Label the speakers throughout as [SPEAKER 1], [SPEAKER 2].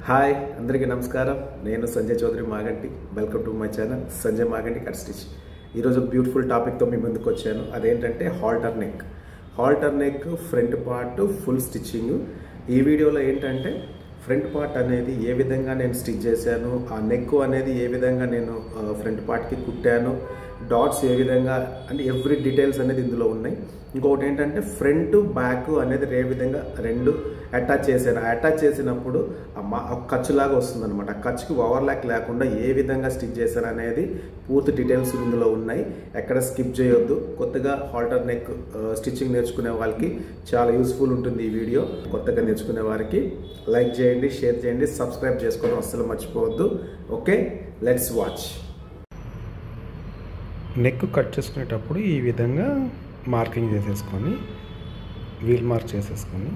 [SPEAKER 1] Hi అందరికీ నమస్కారం. నేను Sanjay Chowdary Maganti. Welcome to my channel Sanjay Maganti cut stitch. ఈరోజు బ్యూటిఫుల్ టాపిక్తో మీ ముందుకు వచ్చాను. అదేంటంటే halter neck. Halter neck front part full stitching. ఈ వీడియోలో ఏంటంటే ఫ్రంట్ పార్ట్ అనేది ఏ విధంగా నేను స్టిచ్ చేశాను, ఆ నెక్ అనేది ఏ విధంగా నేను ఫ్రంట్ పార్ట్కి కుట్టాను, డాట్స్ ఏ విధంగా అంటే ఎవ్రీ డీటెయిల్స్ అనేది ఇందులో ఉన్నాయి. ఇంకొకటి ఏంటంటే ఫ్రంట్ బ్యాక్ అనేది ఏ విధంగా రెండు అటాచ్ చేశాను. అటాచ్ చేసినప్పుడు ఖర్చులాగా వస్తుంది అనమాట. ఆ ఖర్చుకి ఓవర్లాక్ లేకుండా ఏ విధంగా స్టిచ్ చేశాను అనేది పూర్తి డీటెయిల్స్ ఇందులో ఉన్నాయి. ఎక్కడ స్కిప్ చేయొద్దు. కొత్తగా హాల్టర్ నెక్ స్టిచ్చింగ్ నేర్చుకునే వాళ్ళకి చాలా యూస్ఫుల్ ఉంటుంది ఈ వీడియో. కొత్తగా నేర్చుకునే వారికి లైక్ చేయండి, షేర్ చేయండి, సబ్స్క్రైబ్ చేసుకోవడం అస్సలు మర్చిపోవద్దు. Okay, let's watch. Neck cut చేసుకునేటప్పుడు ఈ విధంగా మార్కింగ్ చేసేసుకొని వీల్ మార్క్ చేసేసుకొని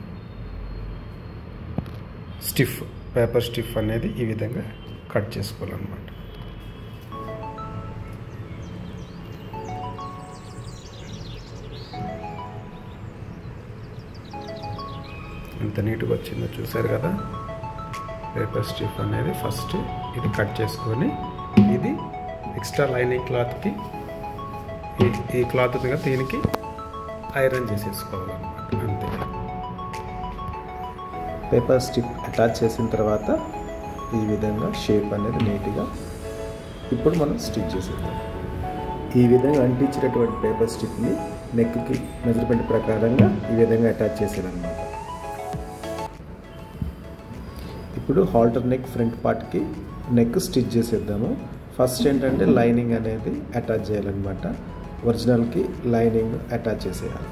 [SPEAKER 1] స్టిఫ్ పేపర్ స్టిఫ్ అనేది ఈ విధంగా కట్ చేసుకోవాలన్నమాట. ఎంత నీట్గా వచ్చిందో చూసారు కదా. పేపర్ స్టిఫ్ అనేది ఫస్ట్ ఇది కట్ చేసుకొని ఇది ఎక్స్ట్రా లైనింగ్ క్లాత్కి ఈ క్లాత్ దీనికి ఐరన్ చేసేసుకోవాలన్నమాట. అంతే. పేపర్ స్టిప్ అటాచ్ చేసిన తర్వాత ఈ విధంగా షేప్ అనేది నీట్గా ఇప్పుడు మనం స్టిచ్ చేసేద్దాం. ఈ విధంగా అంటించినటువంటి పేపర్ స్టిప్ని నెక్కి మెజర్మెంట్ ప్రకారంగా ఈ విధంగా అటాచ్ చేసేదన్నమాట. ఇప్పుడు హాల్టర్ నెక్ ఫ్రంట్ పార్ట్కి నెక్ స్టిచ్ చేసేద్దాము. ఫస్ట్ ఏంటంటే లైనింగ్ అనేది అటాచ్ చేయాలన్నమాట. ఒరిజినల్కి లైనింగ్ అటాచ్ చేసేయాలి.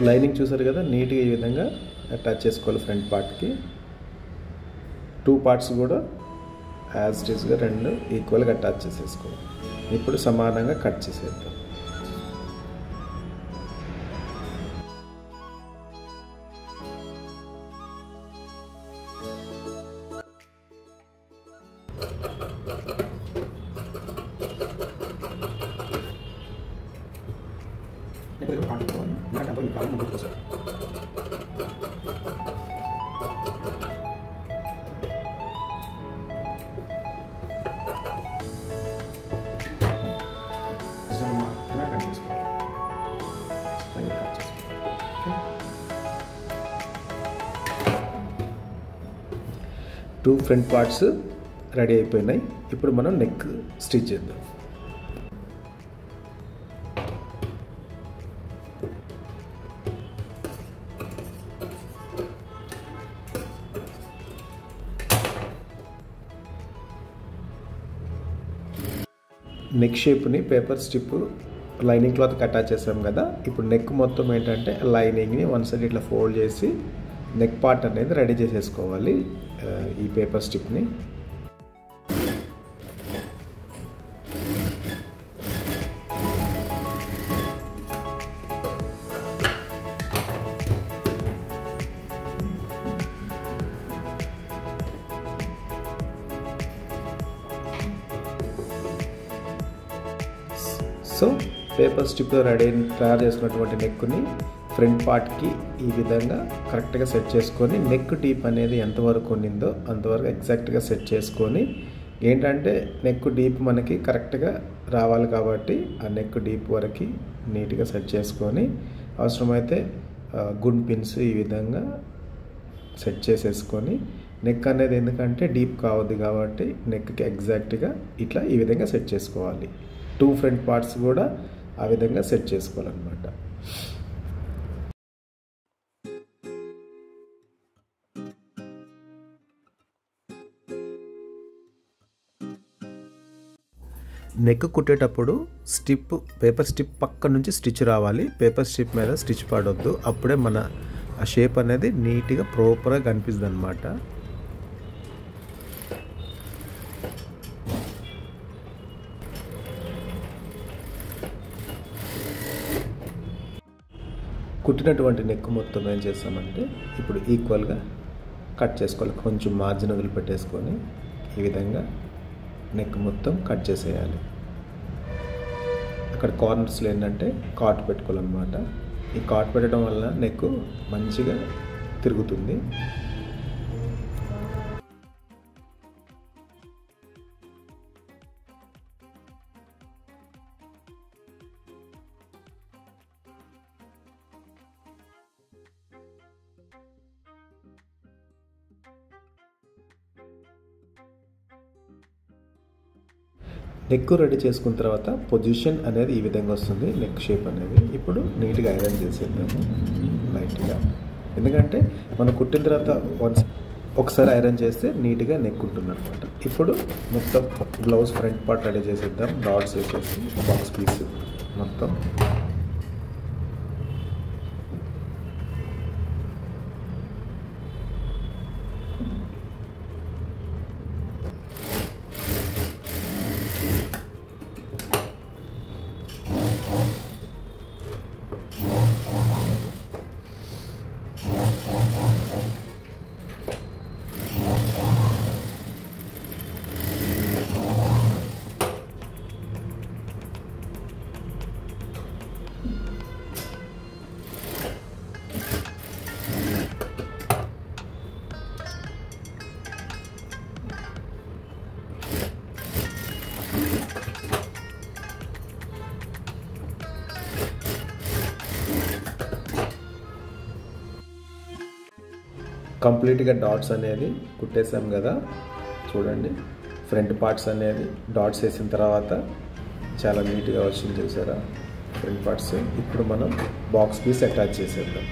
[SPEAKER 1] లైనింగ్ చూసారు కదా, నీట్గా ఈ విధంగా అటాచ్ చేసుకోవాలి ఫ్రంట్ పార్ట్కి. టూ పార్ట్స్ కూడా యాజ్ ఇట్ ఈస్గా రెండు ఈక్వల్గా అటాచ్ చేసేసుకోవాలి. ఇప్పుడు సమానంగా కట్ చేసేద్దాం. టూ ఫ్రంట్ పార్ట్స్ రెడీ అయిపోయినాయి. ఇప్పుడు మనం నెక్ స్టిచ్ చేద్దాం. నెక్ షేప్ని పేపర్ స్టిప్ లైనింగ్ క్లాత్కి అటాచ్ చేసాం కదా. ఇప్పుడు నెక్ మొత్తం ఏంటంటే లైనింగ్ని వన్ సైడ్ ఇట్లా ఫోల్డ్ చేసి నెక్ పార్ట్ అనేది రెడీ చేసేసుకోవాలి. ఈ పేపర్ స్టిప్ని సో పేపర్ స్టిప్లో తయారు చేసుకున్నటువంటి నెక్ని ఫ్రంట్ పార్ట్కి ఈ విధంగా కరెక్ట్గా సెట్ చేసుకొని నెక్ డీప్ అనేది ఎంతవరకు ఉన్నిందో అంతవరకు ఎగ్జాక్ట్గా సెట్ చేసుకొని ఏంటంటే నెక్ డీప్ మనకి కరెక్ట్గా రావాలి కాబట్టి ఆ నెక్ డీప్ వరకు నీట్గా సెట్ చేసుకొని అవసరమైతే గుడ్ పిన్స్ ఈ విధంగా సెట్ చేసేసుకొని నెక్ అనేది ఎందుకంటే డీప్ కావద్దు కాబట్టి నెక్కి ఎగ్జాక్ట్గా ఇట్లా ఈ విధంగా సెట్ చేసుకోవాలి. టూ ఫ్రంట్ పార్ట్స్ కూడా ఆ విధంగా సెట్ చేసుకోవాలన్నమాట. నెక్ కుట్టేటప్పుడు పేపర్ స్ట్రిప్ పక్క నుంచి స్టిచ్ రావాలి. పేపర్ స్ట్రిప్ మీద స్టిచ్ పడొద్దు. అప్పుడే మన ఆ షేప్ అనేది నీట్గా ప్రాపర్గా కనిపిస్తుంది అన్నమాట. కుట్టినటువంటి నెక్ మొత్తం ఏం చేస్తామంటే ఇప్పుడు ఈక్వల్గా కట్ చేసుకోవాలి. కొంచెం మార్జిన్ వదిలిపెట్టేసుకొని ఈ విధంగా నెక్ మొత్తం కట్ చేసేయాలి. అక్కడ కార్నర్స్లో ఏంటంటే కాట్ పెట్టుకోవాలన్నమాట. ఈ కాట్ పెట్టడం వల్ల నెక్ మంచిగా తిరుగుతుంది. నెక్ రెడీ చేసుకున్న తర్వాత పొజిషన్ అనేది ఈ విధంగా వస్తుంది. నెక్ షేప్ అనేది ఇప్పుడు నీట్గా ఐరన్ చేసేద్దాము లైట్గా. ఎందుకంటే మనం కుట్టిన తర్వాత ఒకసారి ఐరన్ చేస్తే నీట్గా నెక్ ఉంటుంది అనమాట. ఇప్పుడు మొత్తం బ్లౌజ్ ఫ్రంట్ పార్ట్ రెడీ చేసేద్దాం. డాట్స్ వేసేసి బాక్స్ పీస్ మొత్తం కంప్లీట్గా డాట్స్ అనేది కుట్టేసాం కదా. చూడండి ఫ్రంట్ పార్ట్స్ అనేది డాట్స్ వేసిన తర్వాత చాలా నీట్గా వచ్చింది చూసారా ఫ్రంట్ పార్ట్స్. ఇప్పుడు మనం బాక్స్ పీస్ అటాచ్ చేసేద్దాం.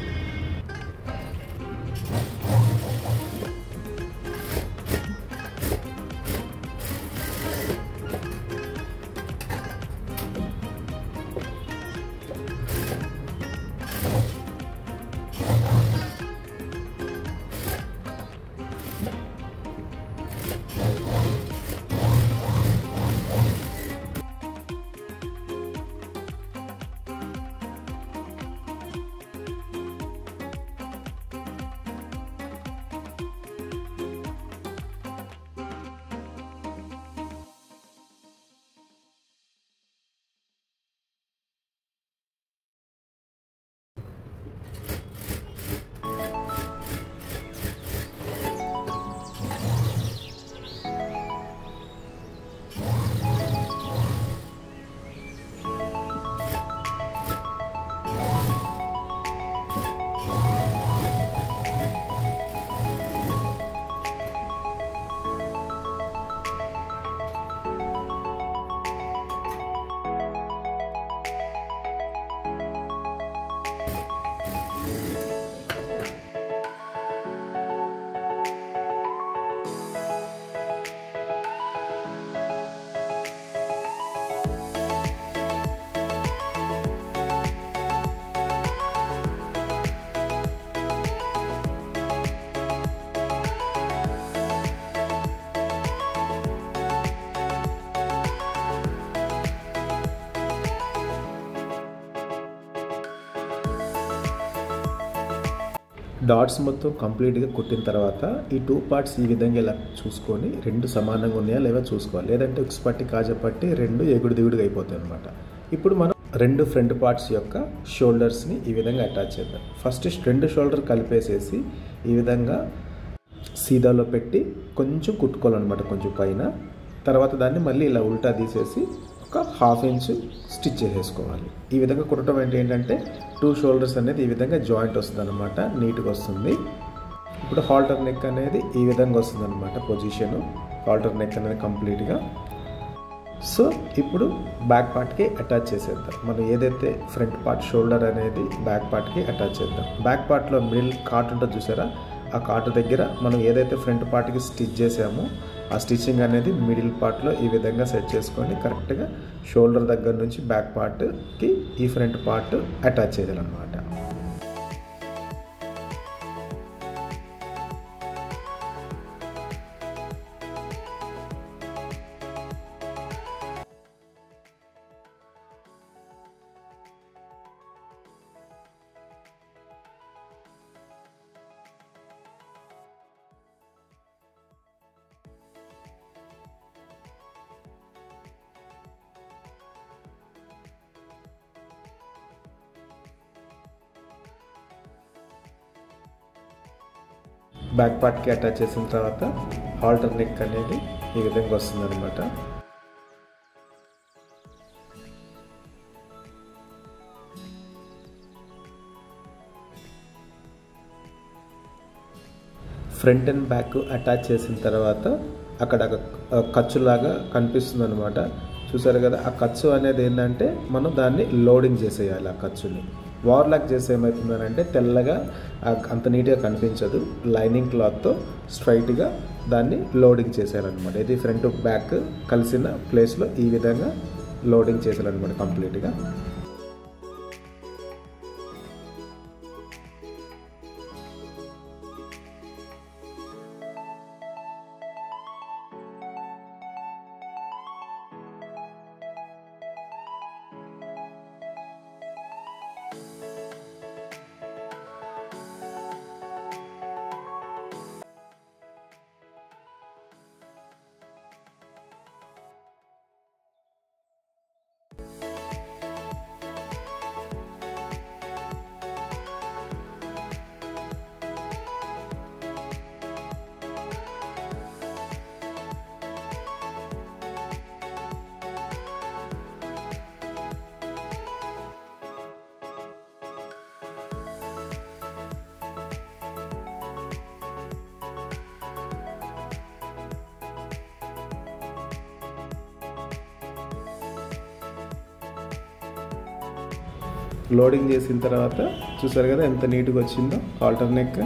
[SPEAKER 1] డాట్స్ మొత్తం కంప్లీట్గా కుట్టిన తర్వాత ఈ టూ పార్ట్స్ ఈ విధంగా ఇలా చూసుకొని రెండు సమానంగా ఉన్నాయా లేవో చూసుకోవాలి. లేదంటే ఉక్స్ పట్టి కాజపట్టి రెండు ఎగుడు దిగుడుగా అయిపోతాయి అనమాట. ఇప్పుడు మనం రెండు ఫ్రంట్ పార్ట్స్ యొక్క షోల్డర్స్ని ఈ విధంగా అటాచ్ చేద్దాం. ఫస్ట్ రెండు షోల్డర్ కలిపేసేసి ఈ విధంగా సీదాలో పెట్టి కొంచెం కుట్టుకోవాలన్నమాట కొంచెం పైన. తర్వాత దాన్ని మళ్ళీ ఇలా ఉల్టా తీసేసి ఒక 1/2 ఇంచ్ స్టిచ్ చేసేసుకోవాలి. ఈ విధంగా కుట్టడం ఏంటంటే టూ షోల్డర్స్ అనేది ఈ విధంగా జాయింట్ వస్తుంది అనమాట, నీట్గా వస్తుంది. ఇప్పుడు హాల్టర్ నెక్ అనేది ఈ విధంగా వస్తుంది అనమాట పొజిషను. హాల్టర్ నెక్ అనేది కంప్లీట్గా. సో ఇప్పుడు బ్యాక్ పార్ట్కి అటాచ్ చేసేద్దాం. మనం ఏదైతే ఫ్రంట్ పార్ట్ షోల్డర్ అనేది బ్యాక్ పార్ట్కి అటాచ్ చేద్దాం. బ్యాక్ పార్ట్లో మిడిల్ కాట్ ఉంటుంది చూసారా, ఆ కాటు దగ్గర మనం ఏదైతే ఫ్రంట్ పార్ట్కి స్టిచ్ చేసామో ఆ స్టిచ్చింగ్ అనేది మిడిల్ పార్ట్లో ఈ విధంగా సెట్ చేసుకొని కరెక్ట్గా షోల్డర్ దగ్గర నుంచి బ్యాక్ పార్ట్కి ఈ ఫ్రంట్ పార్ట్ అటాచ్ చేయాలన్నమాట. బ్యాక్ పార్ట్కి అటాచ్ చేసిన తర్వాత హాల్టర్ నెక్ అనేది ఈ విధంగా వస్తుందన్నమాట. ఫ్రంట్ అండ్ బ్యాక్ అటాచ్ చేసిన తర్వాత అక్కడ ఖర్చులాగా కనిపిస్తుంది అనమాట. చూసారు కదా, ఆ ఖర్చు అనేది ఏంటంటే మనం దాన్ని లోడింగ్ చేసేయాలి. ఆ ఖర్చుని వార్లాక్ చేసి ఏమవుతుందనంటే తెల్లగా అంత నీట్గా కనిపించదు. లైనింగ్ క్లాత్తో స్ట్రైట్గా దాన్ని లోడింగ్ చేసేయాలన్నమాట. ఇది ఫ్రంట్ బ్యాక్ కలిసిన ప్లేస్లో ఈ విధంగా లోడింగ్ చేసేయాలన్నమాట కంప్లీట్గా. లోడింగ్ చేసిన తర్వాత చూసారు కదా ఎంత నీట్గా వచ్చిందో హాల్టర్ నెక్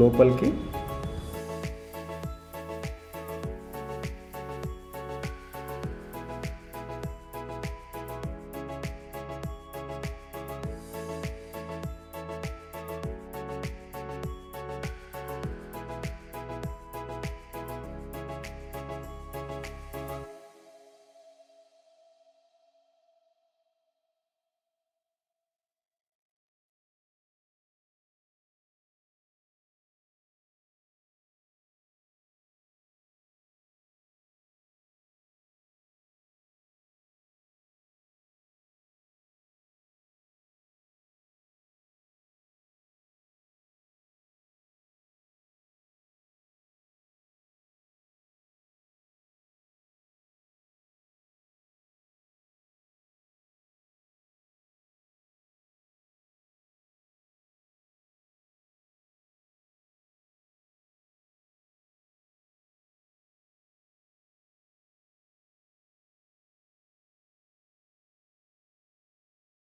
[SPEAKER 1] లోపలికి